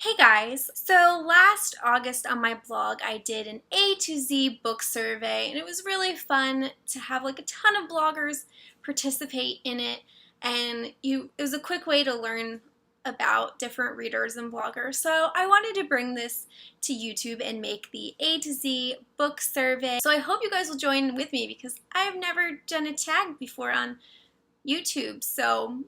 Hey guys! So last August on my blog I did an A to Z book survey and it was really fun to have like a ton of bloggers participate in it, and it was a quick way to learn about different readers and bloggers. So I wanted to bring this to YouTube and make the A to Z book survey. So I hope you guys will join with me because I've never done a tag before on YouTube. So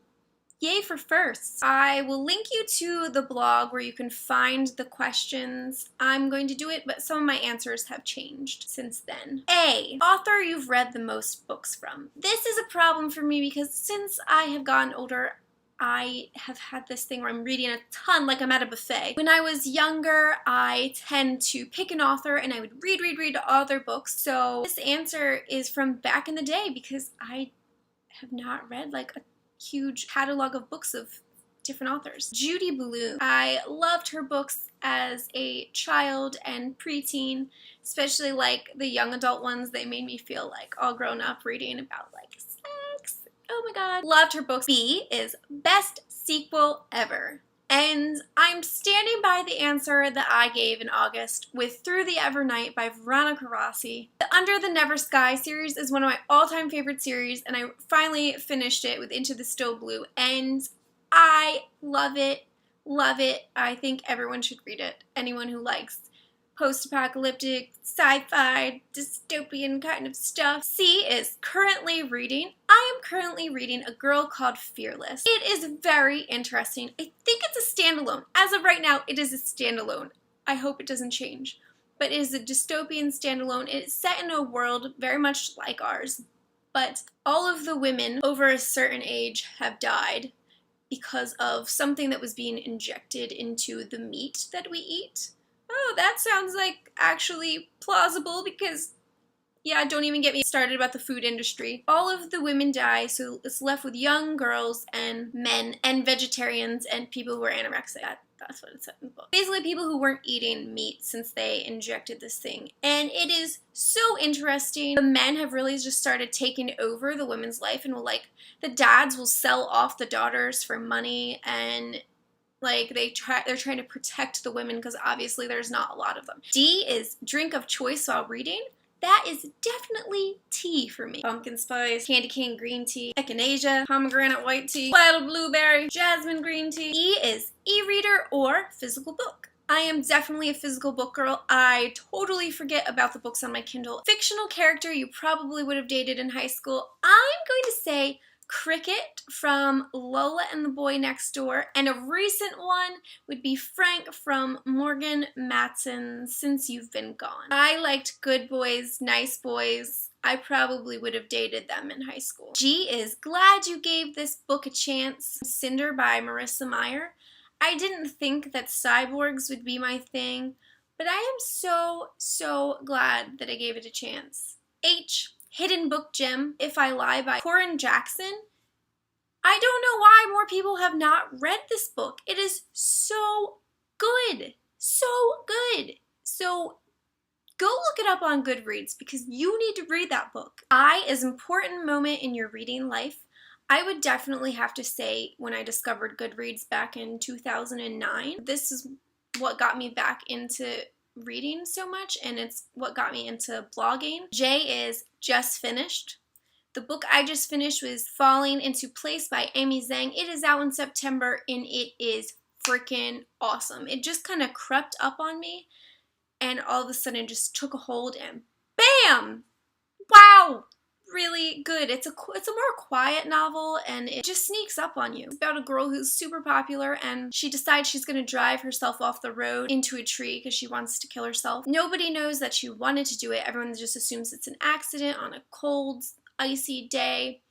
yay for firsts. I will link you to the blog where you can find the questions. I'm going to do it, but some of my answers have changed since then. A, author you've read the most books from. This is a problem for me because since I have gotten older, I have had this thing where I'm reading a ton, like I'm at a buffet. When I was younger, I tend to pick an author and I would read all their books. So this answer is from back in the day because I have not read like a huge catalog of books of different authors. Judy Blume. I loved her books as a child and preteen, especially like the young adult ones. They made me feel like all grown up reading about like sex. Oh my god. Loved her books. B is best sequel ever. And I'm standing by the answer that I gave in August with Through the Evernight by Veronica Rossi. The Under the Never Sky series is one of my all-time favorite series, and I finally finished it with Into the Still Blue, and I love it, love it. I think everyone should read it. Anyone who likes post-apocalyptic, sci-fi, dystopian kind of stuff. C is currently reading. I am currently reading A Girl Called Fearless. It is very interesting. I think it's a standalone. As of right now, it is a standalone. I hope it doesn't change. But it is a dystopian standalone. It is set in a world very much like ours. But all of the women over a certain age have died because of something that was being injected into the meat that we eat. Oh, that sounds like actually plausible because, yeah, don't even get me started about the food industry. All of the women die, so it's left with young girls and men and vegetarians and people who are anorexic. That's what it said in the book. Basically, people who weren't eating meat since they injected this thing. And it is so interesting. The men have really just started taking over the women's life and will, like, the dads will sell off the daughters for money, and like they're trying to protect the women because obviously there's not a lot of them. D is drink of choice while reading. That is definitely tea for me. Pumpkin spice, candy cane green tea, echinacea, pomegranate white tea, wild blueberry, jasmine green tea. E is e-reader or physical book. I am definitely a physical book girl. I totally forget about the books on my Kindle. Fictional character you probably would have dated in high school. I'm going to say Cricket from Lola and the Boy Next Door, and a recent one would be Frank from Morgan Matson's Since You've Been Gone. I liked good boys, nice boys. I probably would have dated them in high school. G is Glad You Gave This Book a Chance. Cinder by Marissa Meyer. I didn't think that cyborgs would be my thing, but I am so glad that I gave it a chance. H, Hidden Book Gem, If I Lie by Corin Jackson. I don't know why more people have not read this book. It is so good. So good. So go look it up on Goodreads because you need to read that book. I is Important Moment in Your Reading Life. I would definitely have to say when I discovered Goodreads back in 2009, this is what got me back into reading so much, and it's what got me into blogging. J is Just Finished. The book I just finished was Falling Into Place by Amy Zhang. It is out in September and it is freaking awesome. It just kind of crept up on me and all of a sudden just took a hold and BAM! Wow! Really good. It's a more quiet novel and it just sneaks up on you. It's about a girl who's super popular and she decides she's going to drive herself off the road into a tree because she wants to kill herself. Nobody knows that she wanted to do it. Everyone just assumes it's an accident on a cold, icy day,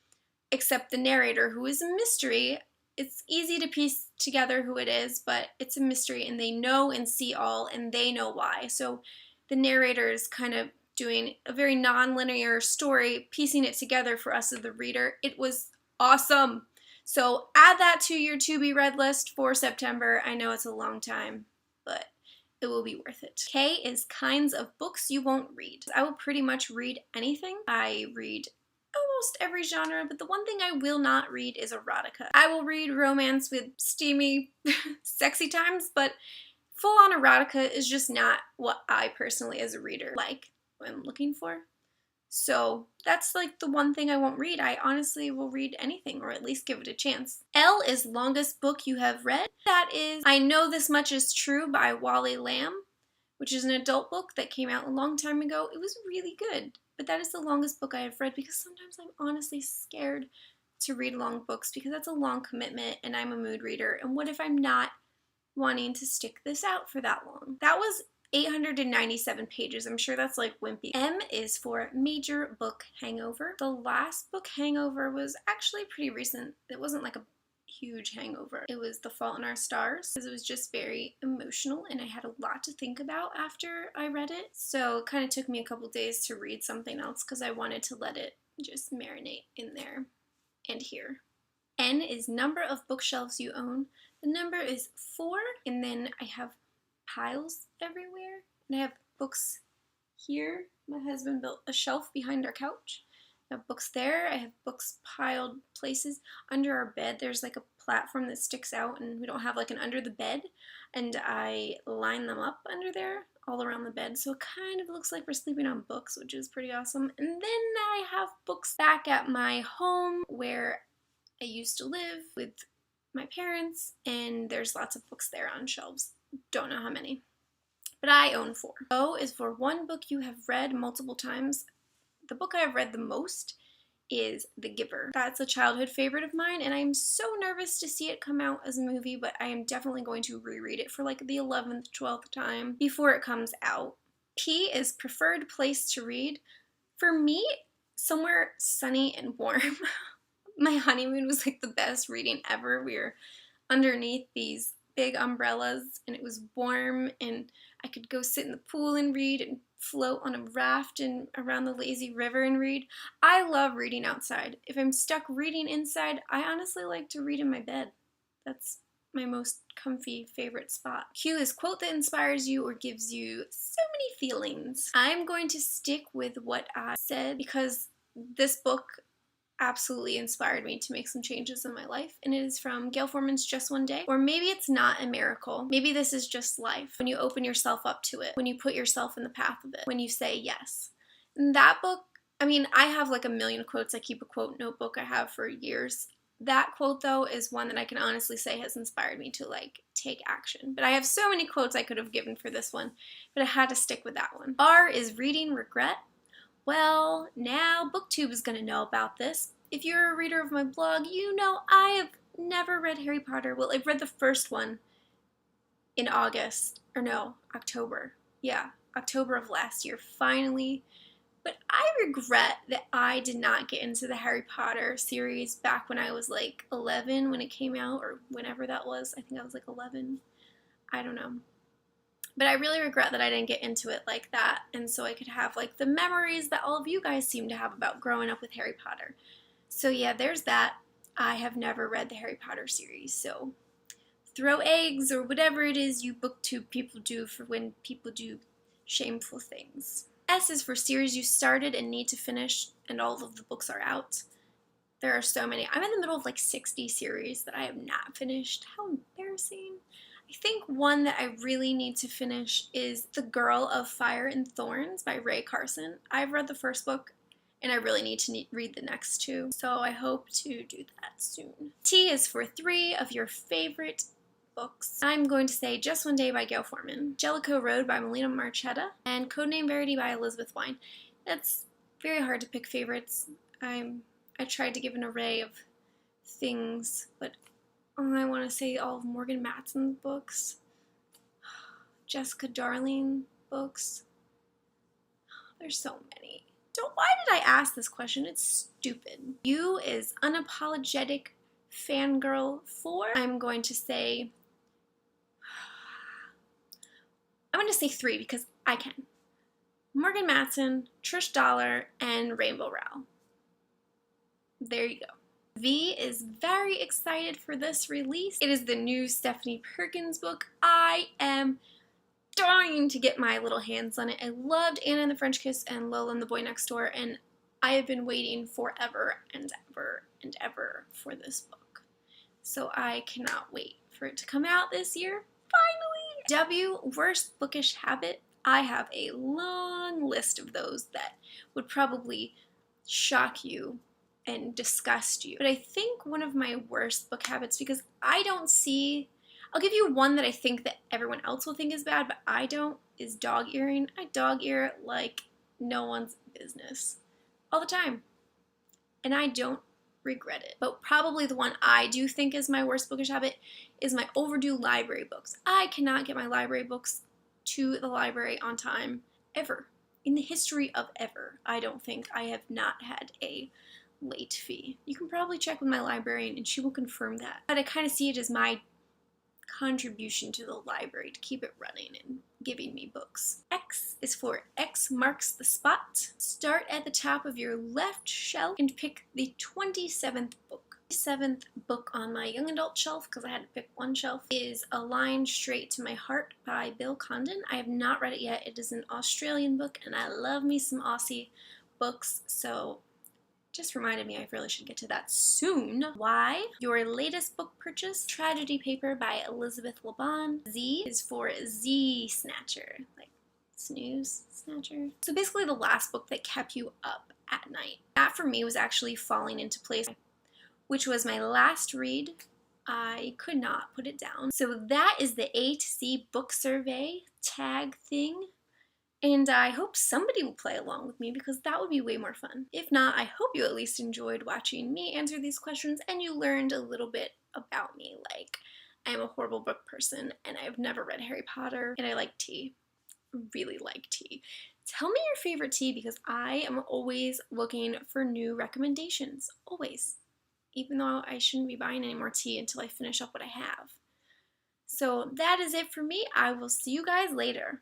except the narrator, who is a mystery. It's easy to piece together who it is, but it's a mystery and they know and see all and they know why. So the narrator is kind of doing a very non-linear story, piecing it together for us as the reader. It was awesome. So add that to your to-be-read list for September. I know it's a long time, but it will be worth it. K is Kinds of Books You Won't Read. I will pretty much read anything. I read almost every genre, but the one thing I will not read is erotica. I will read romance with steamy, sexy times, but full-on erotica is just not what I personally as a reader like, what I'm looking for. So that's like the one thing I won't read. I honestly will read anything, or at least give it a chance. L is longest book you have read. That is I Know This Much Is True by Wally Lamb, which is an adult book that came out a long time ago. It was really good, but that is the longest book I have read because sometimes I'm honestly scared to read long books because that's a long commitment and I'm a mood reader. And what if I'm not wanting to stick this out for that long? That was 897 pages. I'm sure that's like wimpy. M is for major book hangover. The last book hangover was actually pretty recent. It wasn't like a huge hangover. It was The Fault in Our Stars because it was just very emotional and I had a lot to think about after I read it. So it kind of took me a couple days to read something else because I wanted to let it just marinate in there and here. N is number of bookshelves you own. The number is 4, and then I have piles everywhere, and I have books here. My husband built a shelf behind our couch. I have books there. I have books piled places. Under our bed, there's like a platform that sticks out, and we don't have like an under the bed, and I line them up under there all around the bed, so it kind of looks like we're sleeping on books, which is pretty awesome. And then I have books back at my home where I used to live with my parents, and there's lots of books there on shelves. Don't know how many, but I own 4. O is for one book you have read multiple times. The book I have read the most is The Giver. That's a childhood favorite of mine, and I'm so nervous to see it come out as a movie, but I am definitely going to reread it for like the 11th, 12th time before it comes out. P is preferred place to read. For me, somewhere sunny and warm. My honeymoon was like the best reading ever. We were underneath these big umbrellas and it was warm and I could go sit in the pool and read and float on a raft and around the lazy river and read. I love reading outside. If I'm stuck reading inside, I honestly like to read in my bed. That's my most comfy favorite spot. Q is quote that inspires you or gives you so many feelings. I'm going to stick with what I said because this book absolutely inspired me to make some changes in my life, and it is from Gail Forman's Just One Day. Or maybe it's not a miracle. Maybe this is just life. When you open yourself up to it, when you put yourself in the path of it, when you say yes. And that book, I mean, I have like a million quotes. I keep a quote notebook I have for years. That quote though is one that I can honestly say has inspired me to like take action. But I have so many quotes I could have given for this one, but I had to stick with that one. R is reading regret. Well, now BookTube is going to know about this. If you're a reader of my blog, you know I have never read Harry Potter. Well, I've read the first one in October. Yeah, October of last year, finally. But I regret that I did not get into the Harry Potter series back when I was like 11 when it came out, or whenever that was. I think I was like 11. I don't know. But I really regret that I didn't get into it like that, and so I could have like the memories that all of you guys seem to have about growing up with Harry Potter. So yeah, there's that. I have never read the Harry Potter series, so throw eggs or whatever it is you BookTube people do for when people do shameful things. S is for series you started and need to finish, and all of the books are out. There are so many. I'm in the middle of like 60 series that I have not finished. How embarrassing. I think one that I really need to finish is The Girl of Fire and Thorns by Ray Carson. I've read the first book and I really need to read the next 2, so I hope to do that soon. T is for 3 of your favorite books. I'm going to say Just One Day by Gail Forman, Jellicoe Road by Melina Marchetta, and Codename Verity by Elizabeth Wein. That's very hard to pick favorites. I tried to give an array of things, but I want to say all of Morgan Matson's books, Jessica Darling books. There's so many. Why did I ask this question? It's stupid. U is unapologetic fangirl 4. I'm going to say 3 because I can. Morgan Matson, Trish Dollar, and Rainbow Rowell. There you go. V is very excited for this release. It is the new Stephanie Perkins book. I am dying to get my little hands on it. I loved Anna and the French Kiss and Lola and the Boy Next Door, and I have been waiting forever and ever and ever for this book. So I cannot wait for it to come out this year. Finally! W, worst bookish habit. I have a long list of those that would probably shock you and disgust you. But I think one of my worst book habits, because I don't see, I'll give you one that I think that everyone else will think is bad, but I don't, is dog earing. I dog ear like no one's business all the time. And I don't regret it. But probably the one I do think is my worst bookish habit is my overdue library books. I cannot get my library books to the library on time, ever. In the history of ever, I don't think I have not had a late fee. You can probably check with my librarian and she will confirm that. But I kind of see it as my contribution to the library to keep it running and giving me books. X is for X marks the spot. Start at the top of your left shelf and pick the 27th book. The 7th book on my young adult shelf, because I had to pick one shelf, is A Line Straight to My Heart by Bill Condon. I have not read it yet. It is an Australian book and I love me some Aussie books, so just reminded me I really should get to that soon. Y, your latest book purchase, Tragedy Paper by Elizabeth Laban. Z is for Z Snatcher, like snooze snatcher. So basically the last book that kept you up at night. That for me was actually Falling Into Place, which was my last read. I could not put it down. So that is the A to Z book survey tag thing. And I hope somebody will play along with me because that would be way more fun. If not, I hope you at least enjoyed watching me answer these questions and you learned a little bit about me. Like, I'm a horrible book person and I've never read Harry Potter and I like tea. Really like tea. Tell me your favorite tea because I am always looking for new recommendations. Always. Even though I shouldn't be buying any more tea until I finish up what I have. So that is it for me. I will see you guys later.